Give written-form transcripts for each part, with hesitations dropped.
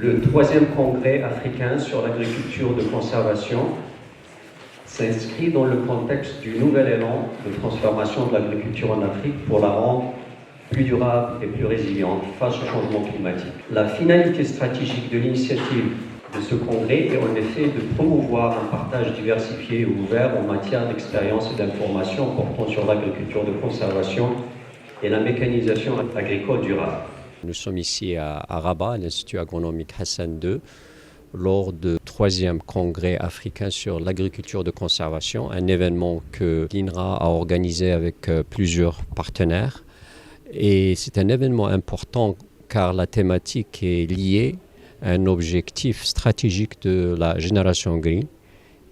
Le troisième congrès africain sur l'agriculture de conservation s'inscrit dans le contexte du nouvel élan de transformation de l'agriculture en Afrique pour la rendre plus durable et plus résiliente face au changement climatique. La finalité stratégique de l'initiative de ce congrès est en effet de promouvoir un partage diversifié et ouvert en matière d'expérience et d'information portant sur l'agriculture de conservation et la mécanisation agricole durable. Nous sommes ici à Rabat, à l'Institut agronomique Hassan II, lors du 3e congrès africain sur l'agriculture de conservation, un événement que l'INRA a organisé avec plusieurs partenaires. Et c'est un événement important car la thématique est liée à un objectif stratégique de la génération Green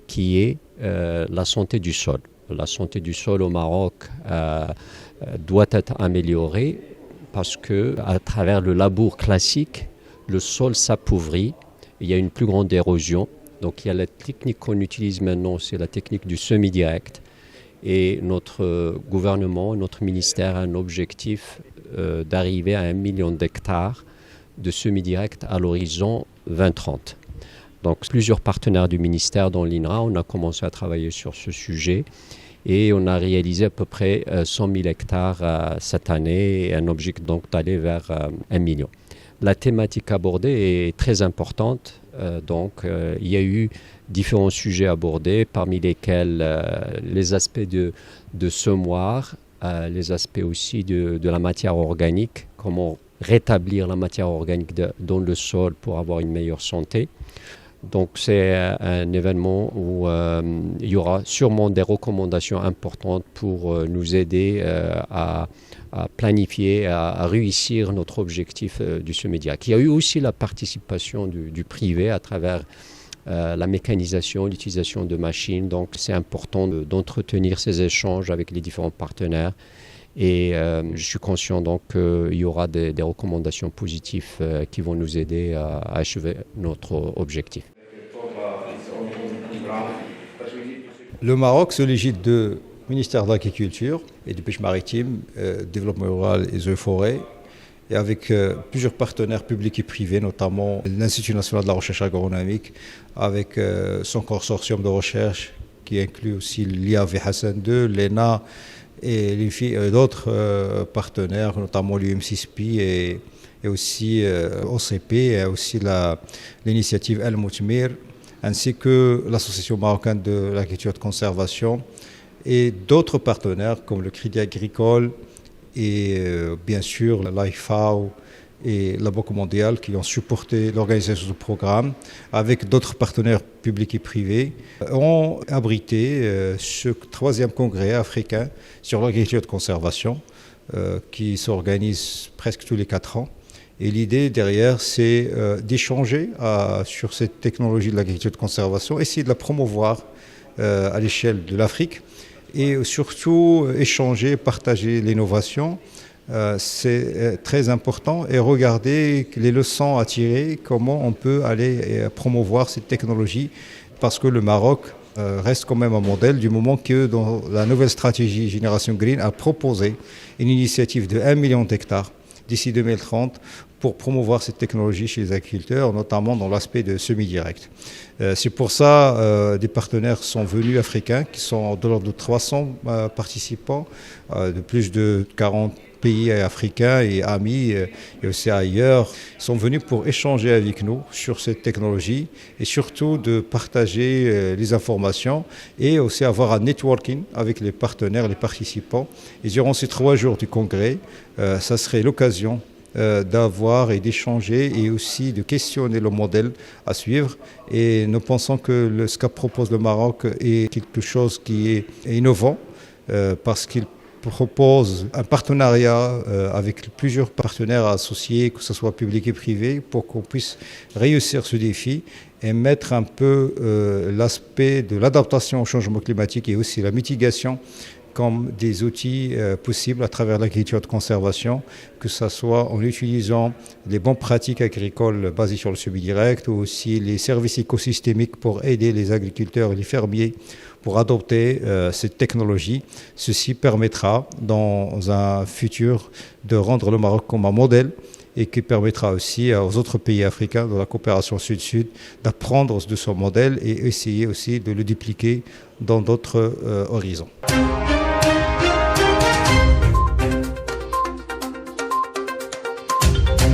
qui est la santé du sol. La santé du sol au Maroc doit être améliorée parce qu'à travers le labour classique, le sol s'appauvrit, il y a une plus grande érosion. Donc il y a la technique qu'on utilise maintenant, c'est la technique du semi-direct. Et notre gouvernement, notre ministère a un objectif d'arriver à 1 million d'hectares de semi-direct à l'horizon 2030. Donc plusieurs partenaires du ministère, dont l'INRA, on a commencé à travailler sur ce sujet et on a réalisé à peu près 100 000 hectares cette année et un objectif donc d'aller vers 1 million. La thématique abordée est très importante, il y a eu différents sujets abordés, parmi lesquels les aspects de semoir, les aspects aussi de la matière organique, comment rétablir la matière organique dans le sol pour avoir une meilleure santé. Donc c'est un événement où il y aura sûrement des recommandations importantes pour nous aider à planifier, à réussir notre objectif du semi-direct. Il y a eu aussi la participation du privé à travers la mécanisation, l'utilisation de machines. Donc c'est important d'entretenir ces échanges avec les différents partenaires. Et je suis conscient donc qu'il y aura des recommandations positives qui vont nous aider à achever notre objectif. Le Maroc, sous l'égide du ministère de l'Agriculture et du Pêche maritime, Développement rural et eaux et forêts, et avec plusieurs partenaires publics et privés, notamment l'Institut national de la recherche agronomique, avec son consortium de recherche qui inclut aussi l'IAV Hassan II, l'ENA, et d'autres partenaires, notamment l'UM6P et aussi OCP, et aussi l'initiative El Moutmir, ainsi que l'Association marocaine de l'agriculture de conservation et d'autres partenaires comme le Crédit agricole et bien sûr l'IFAO et la Banque mondiale qui ont supporté l'organisation du programme, avec d'autres partenaires publics et privés, ont abrité ce 3e congrès africain sur l'agriculture de conservation qui s'organise presque tous les 4 ans. Et l'idée derrière, c'est d'échanger sur cette technologie de l'agriculture de conservation, essayer de la promouvoir à l'échelle de l'Afrique et surtout échanger, partager l'innovation. C'est très important et regarder les leçons à tirer, comment on peut aller promouvoir cette technologie, parce que le Maroc reste quand même un modèle du moment que dans la nouvelle stratégie Génération Green a proposé une initiative de 1 million d'hectares d'ici 2030 pour promouvoir cette technologie chez les agriculteurs, notamment dans l'aspect de semi-direct. C'est pour ça des partenaires sont venus africains, qui sont de l'ordre de 300 participants, de plus de 40 pays africains et amis et aussi ailleurs, sont venus pour échanger avec nous sur cette technologie et surtout de partager les informations et aussi avoir un networking avec les partenaires, les participants. Et durant ces 3 jours du congrès, ça serait l'occasion d'avoir et d'échanger et aussi de questionner le modèle à suivre. Et nous pensons que ce qu'a propose le Maroc est quelque chose qui est innovant parce qu'il propose un partenariat avec plusieurs partenaires associés, que ce soit public et privé, pour qu'on puisse réussir ce défi et mettre un peu l'aspect de l'adaptation au changement climatique et aussi la mitigation comme des outils possibles à travers l'agriculture de conservation, que ce soit en utilisant les bonnes pratiques agricoles basées sur le semi-direct ou aussi les services écosystémiques pour aider les agriculteurs et les fermiers pour adopter cette technologie. Ceci permettra dans un futur de rendre le Maroc comme un modèle et qui permettra aussi aux autres pays africains dans la coopération sud-sud d'apprendre de son modèle et essayer aussi de le dupliquer dans d'autres horizons.